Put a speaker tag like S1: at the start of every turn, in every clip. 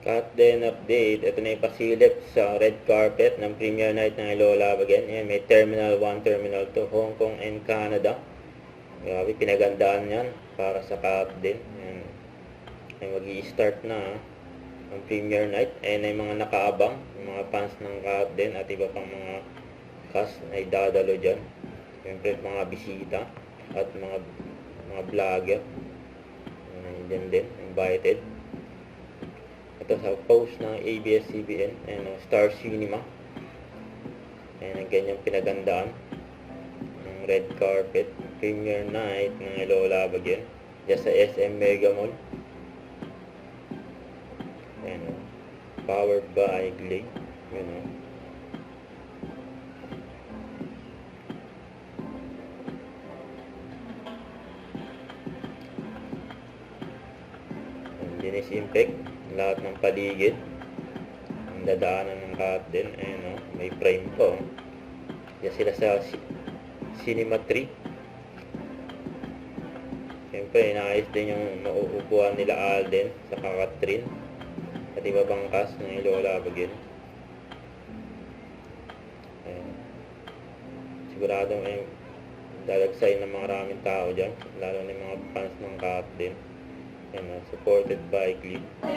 S1: Cut din update. Ito na yung pasilip sa red carpet ng premiere night ng Hello Love Again. Ayan, may Terminal 1, Terminal 2, Hong Kong and Canada. Grabe, pinagandaan yan para sa cut din. Ayan. Ay, mag-i-start na ang premiere night. Ayan na yung mga nakaabang, yung mga fans ng cut din at iba pang mga cast na idadalo dyan. Siyempre, mga bisita at mga vlogger. Ayan din, invited. Ito sa post ng ABS-CBN, ayan, Star Cinema. Ayan ang ganyang pinagandaan ng red carpet, premiere night ng Hello Love Again, dyan sa SM Mega Mall. Ayan, powered by Glade. Ayan, dinisinfect lahat ng paligid, ang dadaanan ng cut din. Ayan, may frame po. Diyan sila sa Cinema 3. Siyempre, inaayos din yung mauupuan nila Alden sa Katrin at iba bang cast ng Hello Love Again. Ayan. Siguradong ay dalagsay ng maraming tao dyan, lalo na yung mga fans ng cut din. And supported by Glib. Ito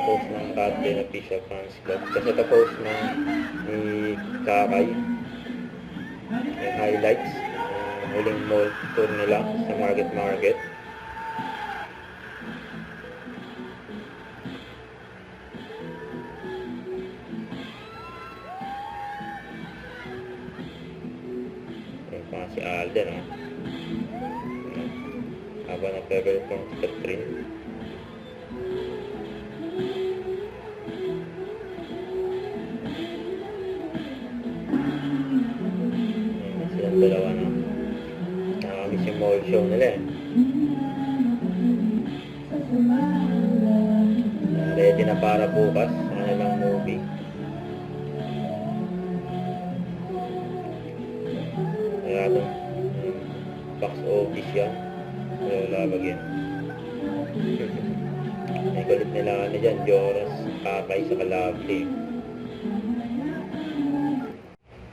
S1: post ng Cut din official fans club. Kasi ito post ng ni Kakay. May highlights. Huling mall tour nila sa Market. Ayan pa si Alden, habang nagpe-perform si Katrin. Ayan silang dalawa na. Nakakamiss yung mall show nila ready na para bukas sa kanilang movie. Kaya itong box office yan. Hello Love Again. May kulit nila dyan, Joras, Kakay, sa Lovely.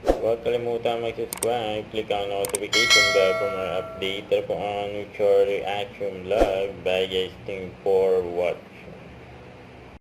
S1: Huwag kalimutan mag-subscribe, click ang notification bell for more update. Ito po ang Mutual Reaction Vlog by guys Team for what?